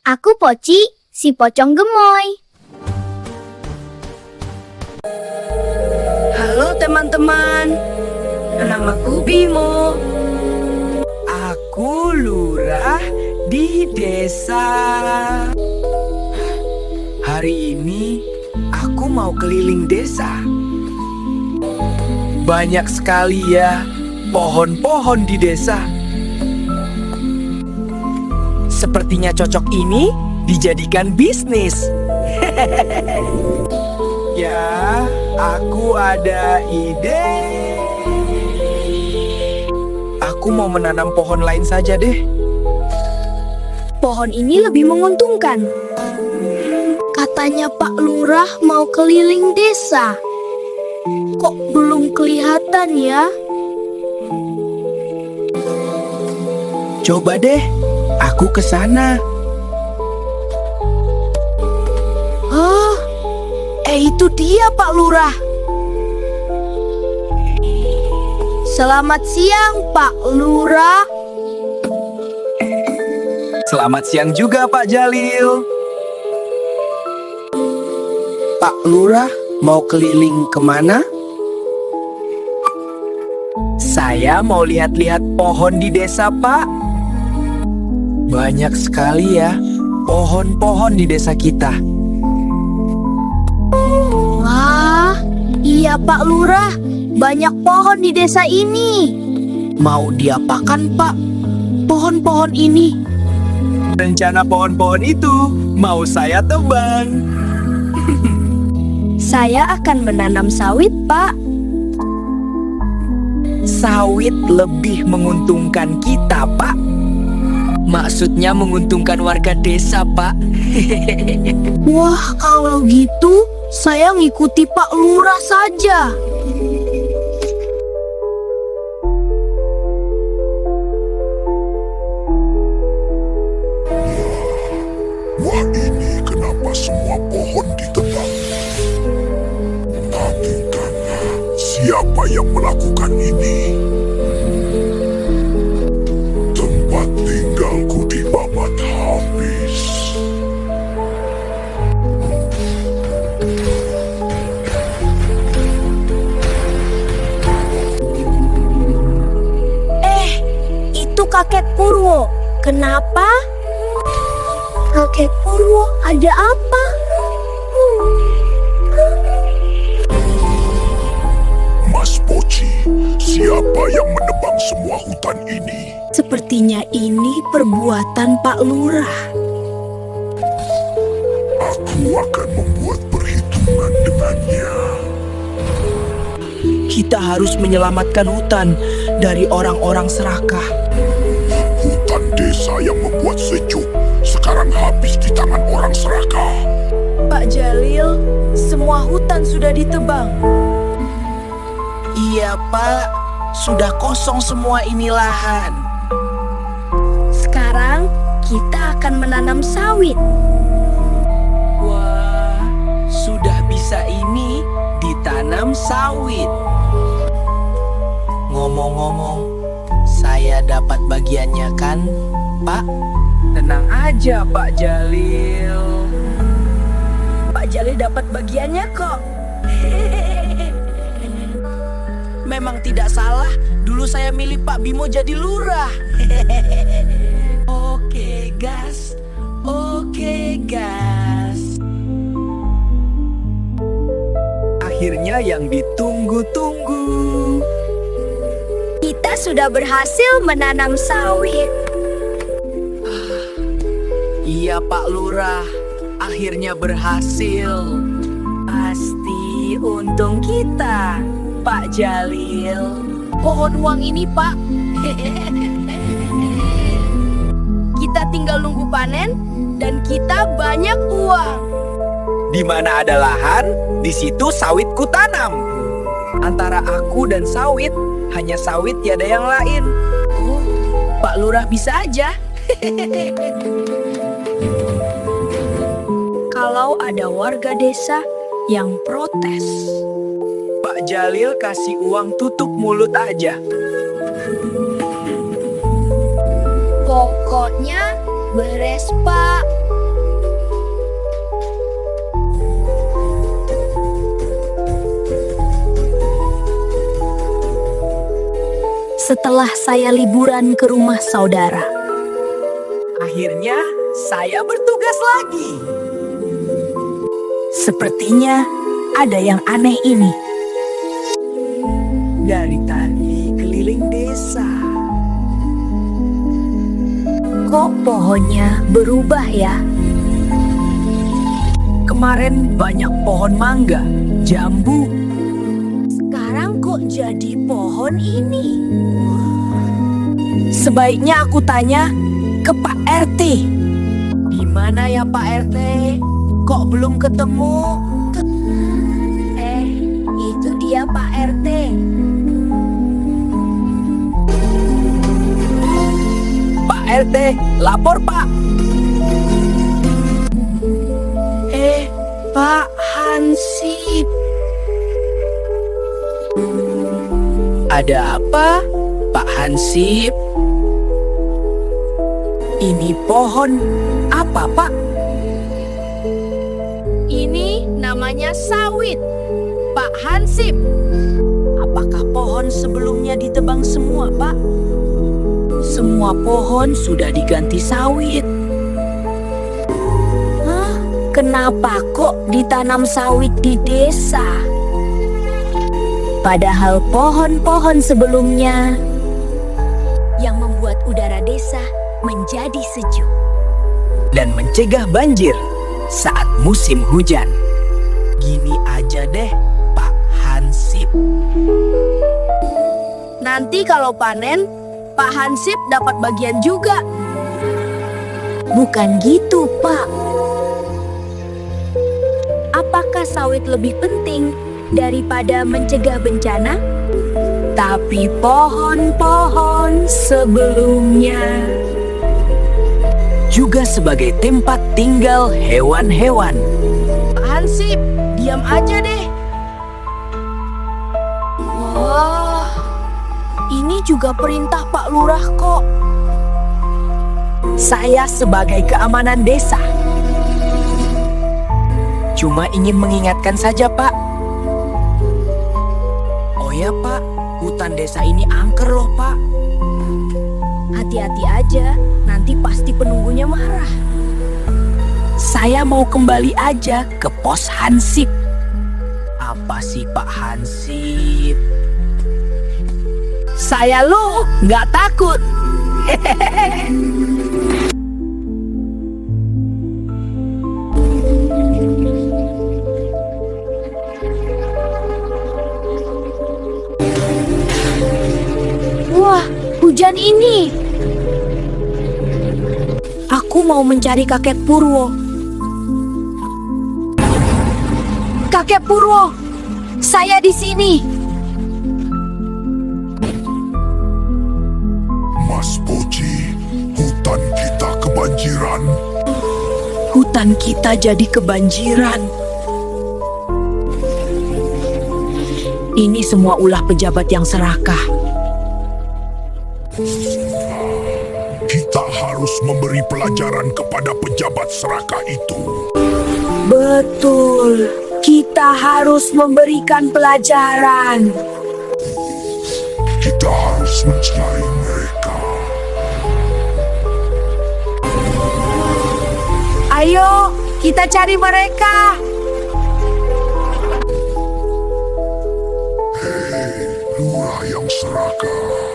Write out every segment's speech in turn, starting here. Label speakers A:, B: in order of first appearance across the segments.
A: Aku Poci, si pocong gemoy.
B: Halo teman-teman, namaku Bimo. Aku lurah di desa. Hari ini aku mau keliling desa. Banyak sekali ya pohon-pohon di desa. Sepertinya cocok ini dijadikan bisnis. Ya, aku ada ide. Aku mau menanam pohon lain saja deh.
A: Pohon ini lebih menguntungkan. Katanya Pak Lurah mau keliling desa. Kok belum kelihatan ya?
B: Coba deh, aku ke sana.
A: Oh, itu dia Pak Lurah. Selamat siang Pak Lurah.
B: Selamat siang juga Pak Jalil. Pak Lurah mau keliling kemana? Saya mau lihat-lihat pohon di desa, Pak. Banyak sekali ya pohon-pohon di desa kita.
A: Wah, iya Pak Lurah. Banyak pohon di desa ini.
B: Mau diapakan, Pak? Pohon-pohon ini. Rencana pohon-pohon itu mau saya tebang.
A: Saya akan menanam sawit, Pak.
B: Sawit lebih menguntungkan kita, Pak. Maksudnya menguntungkan warga desa, Pak.
A: Wah, kalau gitu saya ngikuti Pak Lurah saja.
C: Wah, ini kenapa semua pohon ditebang? Aku tanya, siapa yang melakukan ini? Tempat tinggalku dibabat habis.
A: Itu kakek Purwo. Kenapa? Kakek Purwo, ada apa?
C: Mas Poci, siapa yang menebang semua hutan ini?
A: Sepertinya ini perbuatan Pak Lurah.
C: Aku akan membuat perhitungan dengannya.
B: Kita harus menyelamatkan hutan dari orang-orang serakah.
C: Hutan desa yang membuat sejuk sekarang habis di tangan orang serakah.
B: Pak Jalil, semua hutan sudah ditebang. Iya, Pak. Sudah kosong semua ini lahan.
A: Sekarang kita akan menanam sawit.
B: Wah, sudah bisa ini ditanam sawit. Ngomong-ngomong, saya dapat bagiannya kan, Pak? Tenang aja, Pak Jalil. Pak Jalil dapat bagiannya kok. Memang tidak salah, dulu saya milih Pak Bimo jadi lurah. Oke, gas. Oke, gas. Akhirnya yang ditunggu-tunggu.
A: Kita sudah berhasil menanam sawit.
B: Iya Pak Lurah, akhirnya berhasil. Pasti untung kita, Pak Jalil.
A: Pohon uang ini, Pak. Kita tinggal nunggu panen dan kita banyak uang.
B: Di mana ada lahan, di situ sawit ku tanam. Antara aku dan sawit, hanya sawit tiada yang lain.
A: Oh, Pak Lurah bisa aja. Kalau ada warga desa yang protes,
B: Pak Jalil kasih uang tutup mulut aja.
A: pokoknya beres, Pak. setelah saya liburan ke rumah saudara.
B: Akhirnya saya bertugas lagi. Sepertinya ada yang aneh ini. Dari tadi keliling desa.
A: Kok pohonnya berubah ya?
B: Kemarin banyak pohon mangga, jambu.
A: Sekarang kok jadi pohon ini?
B: Sebaiknya aku tanya ke Pak RT. Di mana ya Pak RT? Kok belum ketemu?
A: Itu dia Pak RT.
B: Pak RT, lapor Pak.
A: Pak Hansip.
B: Ada apa, Pak Hansip? Ini pohon apa, Pak?
A: Ini namanya sawit, Pak Hansip.
B: Apakah pohon sebelumnya ditebang semua, Pak? Semua pohon sudah diganti sawit.
A: Kenapa kok ditanam sawit di desa? Padahal pohon-pohon sebelumnya yang membuat udara desa menjadi sejuk
B: Dan mencegah banjir saat musim hujan. Gini aja deh, Pak Hansip.
A: Nanti kalau panen, Pak Hansip dapat bagian juga. Bukan gitu, Pak. Apakah sawit lebih penting daripada mencegah bencana?
B: Tapi pohon-pohon sebelumnya juga sebagai tempat tinggal hewan-hewan.
A: Pak Hansip, diam aja deh. Wah, ini juga perintah Pak Lurah kok.
B: Saya sebagai keamanan desa cuma ingin mengingatkan saja, Pak. Oh ya, Pak, hutan desa ini angker loh, Pak.
A: Hati-hati aja, nanti pasti penunggunya marah.
B: Saya mau kembali aja ke pos Hansip. Apa sih, Pak Hansip? Saya lo nggak takut.
A: Wah, hujan ini. Aku mau mencari kakek Purwo. Kakek Purwo, saya di sini.
C: Mas Poci, hutan kita kebanjiran.
B: Hutan kita jadi kebanjiran. Ini semua ulah pejabat yang serakah.
C: Kita harus memberi pelajaran kepada pejabat serakah itu.
B: Betul, kita harus memberikan pelajaran.
C: Kita harus mencari mereka.
B: Ayo, kita cari mereka.
C: Hei, lurah yang serakah.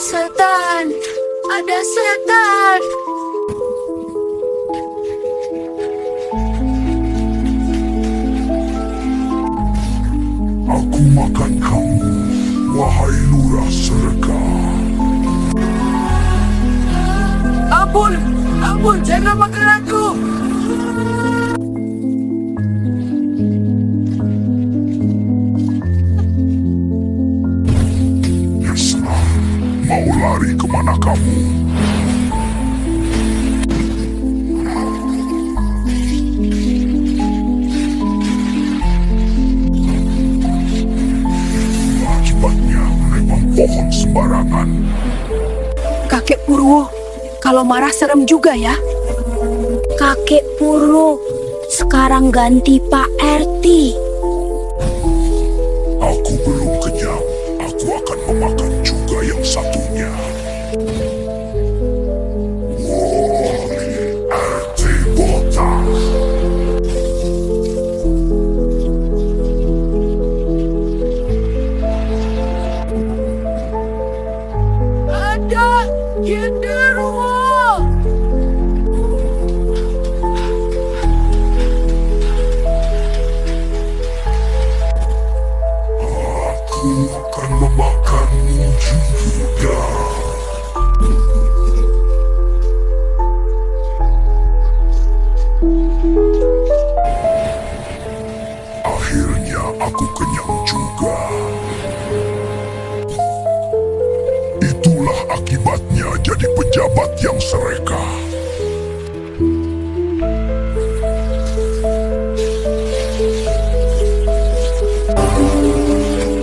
A: Setan, ada setan.
C: Aku makan kamu, wahai lurah serakah.
B: Ampun, ampun, jangan makan aku.
C: Yesna, mau lari kemana kamu? Akibatnya menebang pohon sembarangan.
B: Kakek Purwo, kalau marah serem juga ya.
A: Kakek Purwo, sekarang ganti Pak RT.
C: Aku belum
A: Genderuwo!
C: Aku akan memakanmu juga. Akhirnya aku kenyang juga. Itulah akibatnya jadi pejabat yang sereka.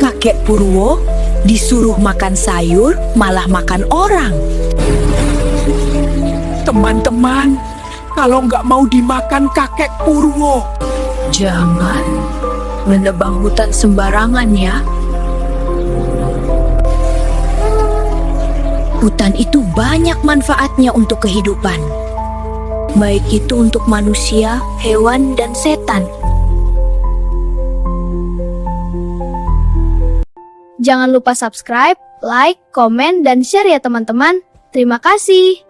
D: Kakek Purwo disuruh makan sayur, malah makan orang.
B: Teman-teman, kalau nggak mau dimakan kakek Purwo,
D: Jangan menebang hutan sembarangan ya. Hutan itu banyak manfaatnya untuk kehidupan. Baik itu untuk manusia, hewan, dan setan.
A: Jangan lupa subscribe, like, komen, dan share ya teman-teman. Terima kasih.